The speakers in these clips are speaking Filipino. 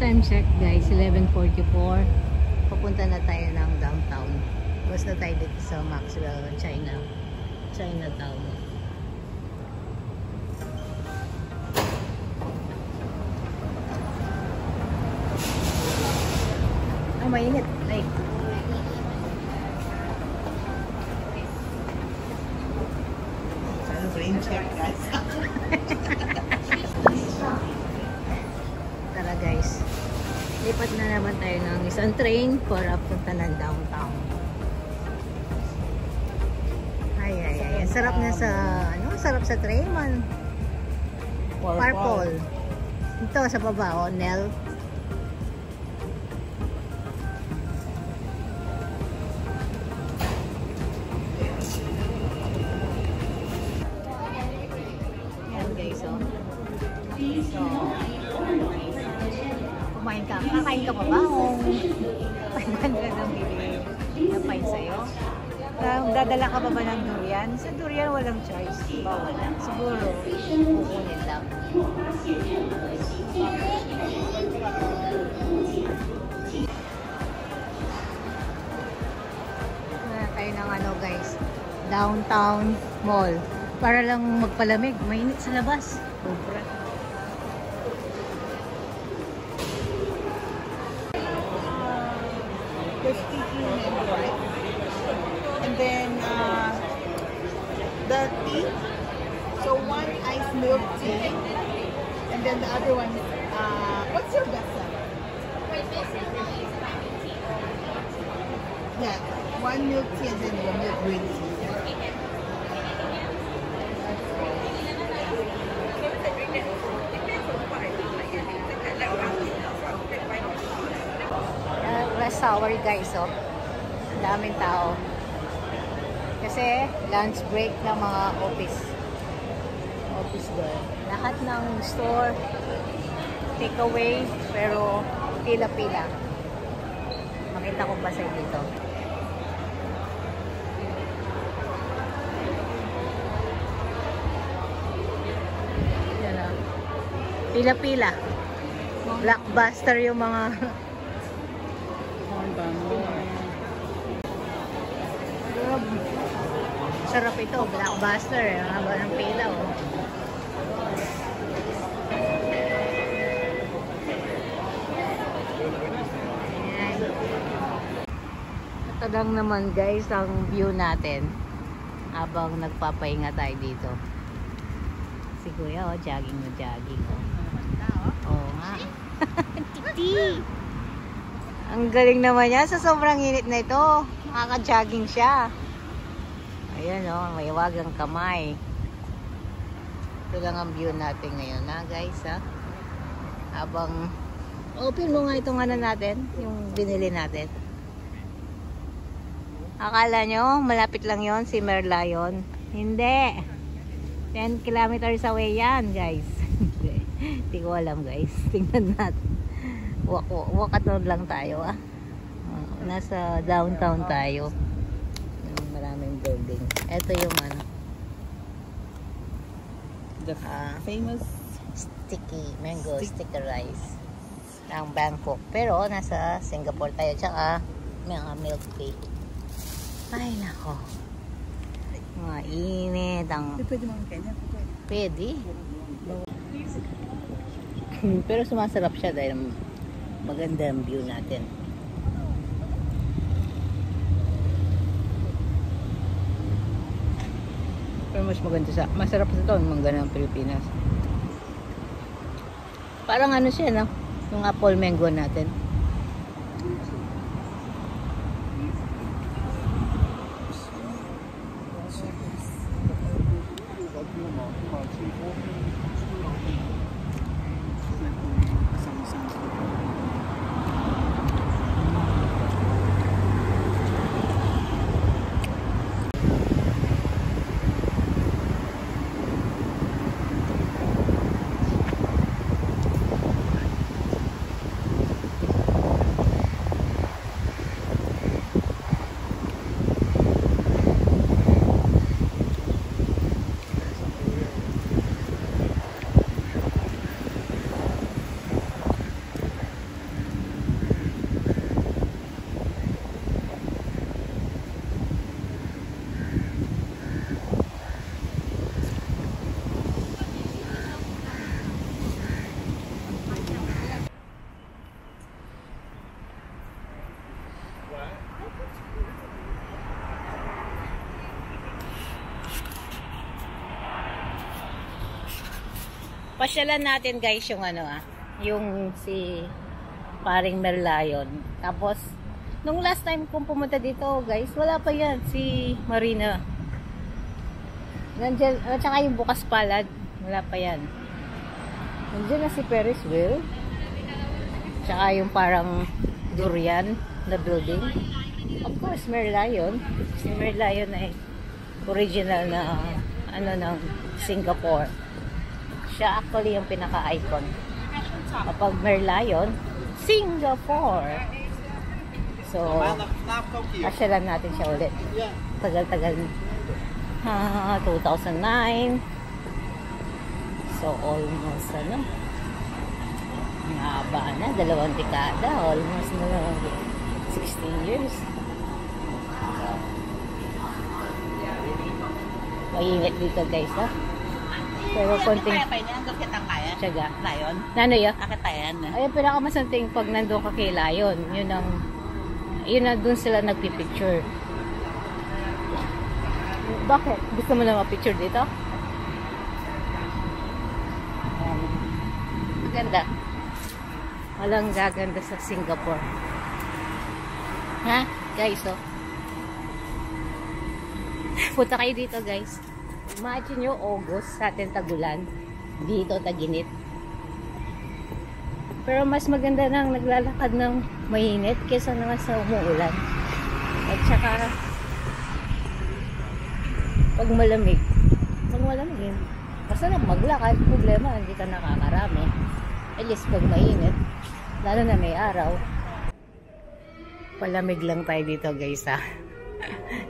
Time check guys, 11:44. Papunta na tayo ng downtown. Basta tayo dito sa Maxwell, Chinatown. Mainit. Like, rain check, guys. Tara guys, lipat na naman tayo ng isang train para punta ng downtown. Ay. Sarap na sa, sarap sa train man. Purple. Ito sa baba, Nel. Kumain ka. Kakain ka pa ba? O 500 ang bibili na fine sa'yo? Dadala ka pa ba ng durian? Sa durian walang choice. Bawal lang. Siguro, kukunin lang. Tayo ng guys, downtown mall. Para lang magpalamig. Mainit sa labas. Sobra. The sticky mango, right? And then the tea. So one iced milk tea, and then the other one. What's your best seller? Yeah, one milk tea and then the milk green tea. Rush hour guys, oh. Ang daming tao. Kasi lunch break ng mga office girl. Lahat ng store take away, pero pila-pila. Makita ko pa sa dito. Yan ah. Pila-pila. Blockbuster yung mga sarap ito, blockbuster. Ang haba ng pila, oh. Ayan. Ito lang naman guys ang view natin habang nagpapahinga tayo dito. Si Kuya, oh, jogging. Oo nga. Titi! Ang galing naman niya sa sobrang init na ito. Nakaka-jogging siya. Ayan o, may wagang kamay. Ito lang ang view natin ngayon na guys ha. Habang open mo nga itong natin, yung binili natin. Akala nyo malapit lang yon si Merlion. Hindi. 10 kilometers away yan guys. Hindi ko alam guys. Tingnan natin. Walkathon lang tayo ah. Nasa downtown tayo. Maraming building. Ito yung the famous sticky mango sticky rice ng Bangkok. Pero nasa Singapore tayo. Tsaka mga milk tea. Ay nako. Mainit ang... Pwede mga Kenya? Pwede. Pero sumasarap siya dahil maganda ang view natin. Pero mas maganda sa... Masarap sa ito ang mangga ng Pilipinas. Parang siya, no? Yung apple mango natin. Pasyalan natin guys yung ano yung si paring Merlion. Tapos, nung last time kong pumunta dito guys, wala pa yan si Marina. Nandiyan, at saka yung bukas palad, wala pa yan. Nandiyan na si Ferris wheel. Tsaka yung parang durian na building. Of course, Merlion. Si Merlion ay original na ano ng Singapore. Siya actually yung pinaka-icon. Kapag Merlion, Singapore. So, asyalan natin siya ulit. Tagal-tagal. 2009. So, almost ano. Mahaba na. 2 dekada. Almost na 16 years. Mainit dito guys pero konting tiyaga. Lion? Nano yun? Akit tayan. Ayun, pinakamasanting pag nandun ka kay Lion. Yun na dun sila nagpipicture. Bakit? Gusto mo na mapicture dito? Maganda. Walang gaganda sa Singapore. Ha? Guys, punta kayo dito guys. Imagine nyo, August, sa atin tagulan. Dito, taginit. Pero mas maganda nang naglalakad ng mainit kaysa naman sa umuulan. At saka, pag malamig, basta na maglakad, problema, hindi ka nakakarami. At least pag mainit, lalo na may araw, palamig lang tayo dito guys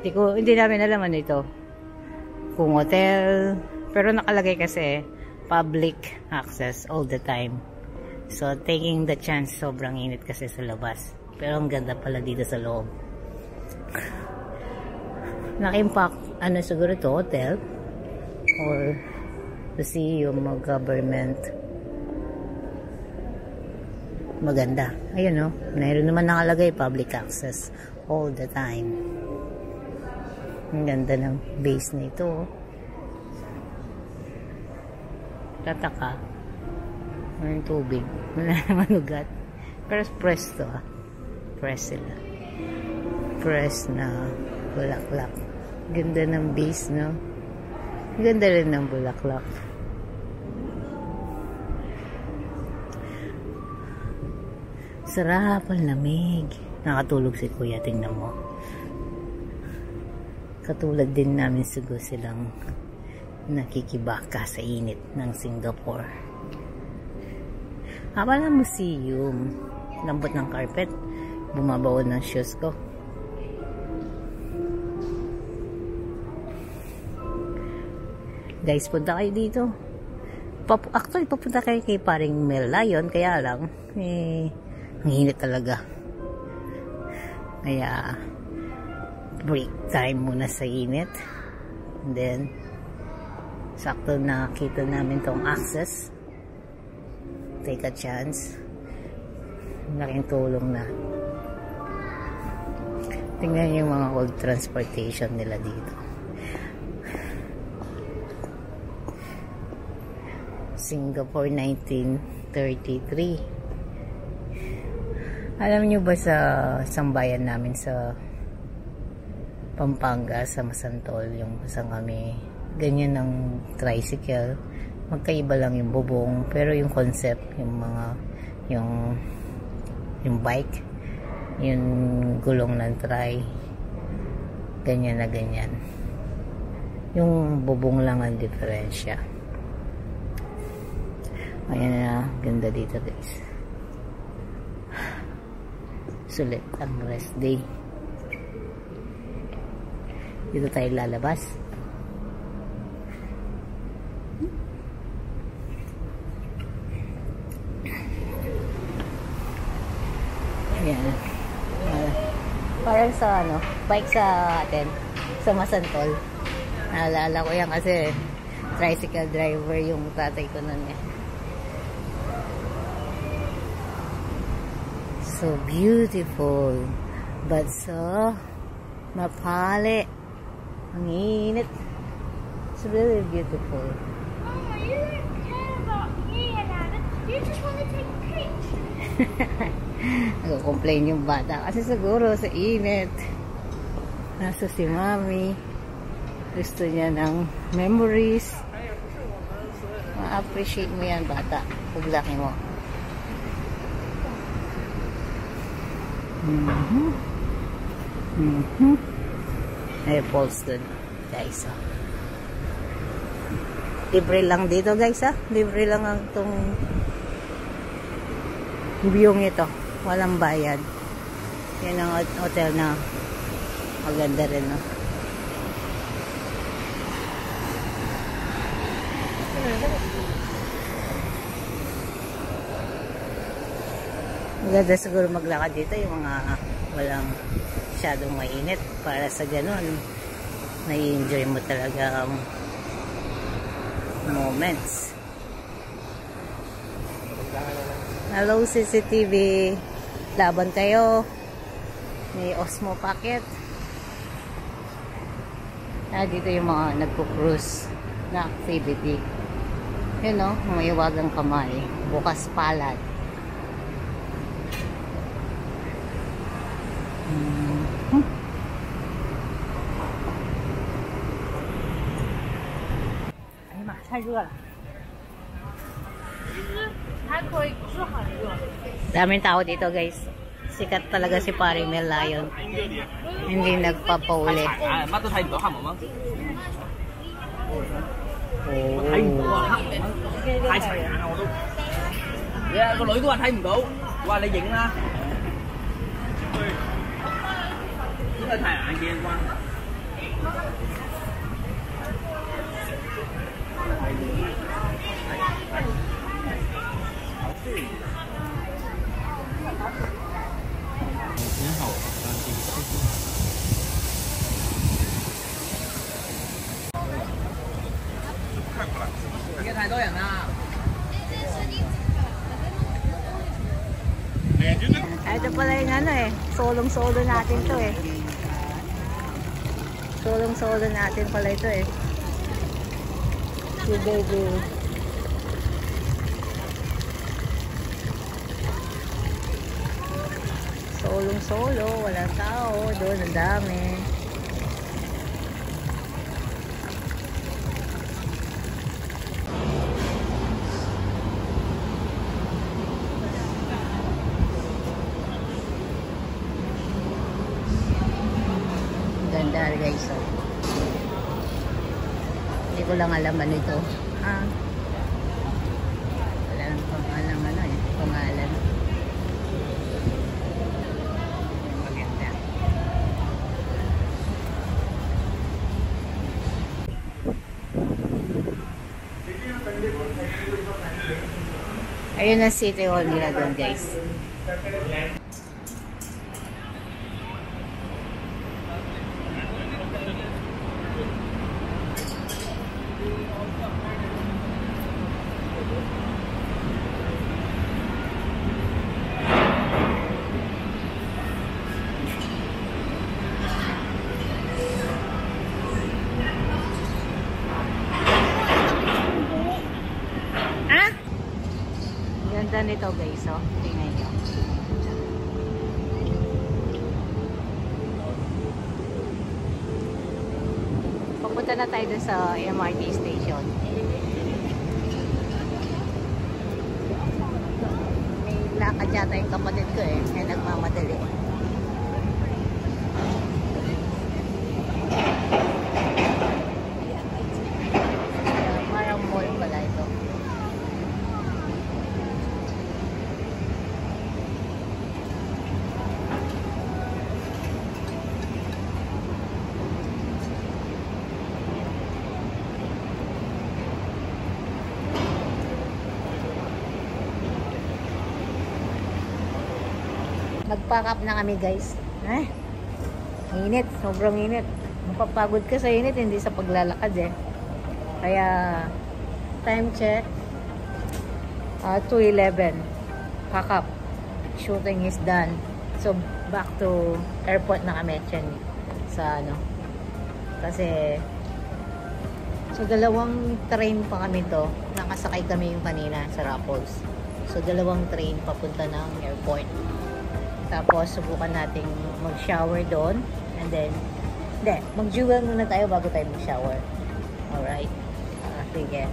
hindi namin alam ano ito. Kung hotel, pero nakalagay kasi public access all the time. So, taking the chance, sobrang init kasi sa labas. Pero ang ganda pala dito sa loob. Naka-impact, siguro to hotel or to see yung government. Maganda. Ayun mayroon naman nakalagay public access all the time. Ang ganda ng base na ito. Tataka. Mayroong tubig. Wala naman ugat. Pero press to Press sila. Press na bulaklak. Ganda ng base, no? Ganda rin ng bulaklak. Sarap ang lamig. Nakatulog si Kuya, tingnan mo. Katulad din namin siguro silang nakikibaka sa init ng Singapore. Habang ang museum, lambot ng carpet, bumabaon ng shoes ko. Guys, punta kayo dito. Actually, papunta kayo kay paring Merlion, kaya lang, ang init talaga. Kaya, break time muna sa init. And then, sakto nakita namin tong access. Take a chance. Laking tulong na. Tingnan yung mga old transportation nila dito. Singapore 1933. Alam nyo ba sa sambayan namin sa Pampanga, sa Masantol, yung isang kami, ganyan ng tricycle, magkaiba lang yung bubong, pero yung concept, yung bike, yung gulong ng try, ganyan na ganyan. Yung bubong lang ang diferensya. Ayan na, ganda dito guys. Sulit ang rest day. Dito tayo lalabas. Ayan. Parang sa bike sa atin, sa Masantol. Naalala ko yan kasi tricycle driver yung tatay ko nun So beautiful, but so mapali. Ang init. It's really beautiful. Mama, you didn't care about just want to take a picture. Nag-complain yung bata kasi siguro sa init. Nasa si Mami. Gusto niya ng memories. Ma-appreciate mo yan, bata. Paglaki mo. Ay, falls dun. Guys, oh. Libre lang dito, guys, ah. Libre lang ang itong view ito. Walang bayad. Yan ang hotel na maganda rin, no? Maganda siguro maglakad dito yung mga walang masyadong mainit para sa ganun na-enjoy mo talaga ang moments. Hello CCTV, laban kayo. May Osmo packet. Dito yung mga nagpo-cruise na activity. Yun, no? May iwagang kamay, bukas palad. Ay, ma, 太热了。 Daming tao dito, guys. Sikat talaga si Pare Mel Lion. Hindi nagpapauli. Yeah, 個女都話睇唔到，話你影啦。應該太眼鏡關。而家太多人啦。 Ito pala yung ano eh. Solong-solo natin to eh. Solong-solo natin pala ito eh. Si baby. Solong-solo. Walang tao. Doon ang dami. Ganda guys, oh. Hindi ko lang alam ano ito. Wala lang pangalan ano eh. Pangalan. Maganda. Ayun ang City Hall nila doon, guys. Ganda nito guys, oh. Tingnan nyo. Papunta na tayo dun sa MRT station. May lakad yata yung kapatid ko eh. Kaya nagmamadali. Parang mall pala ito. Mag-pack up na kami guys. Init, sobrang init. Mapapagod ka sa init, hindi sa paglalakad eh. Kaya time check 2:11. Pack up. Shooting is done. So back to airport na kami sa ano. Kasi so dalawang train pa kami to. Nakasakay kami yung kanina sa Raffles. So, dalawang train papunta ng airport. Tapos, subukan nating mag-shower doon. And then, mag-jewel muna tayo bago tayo mag-shower. Alright. Sige.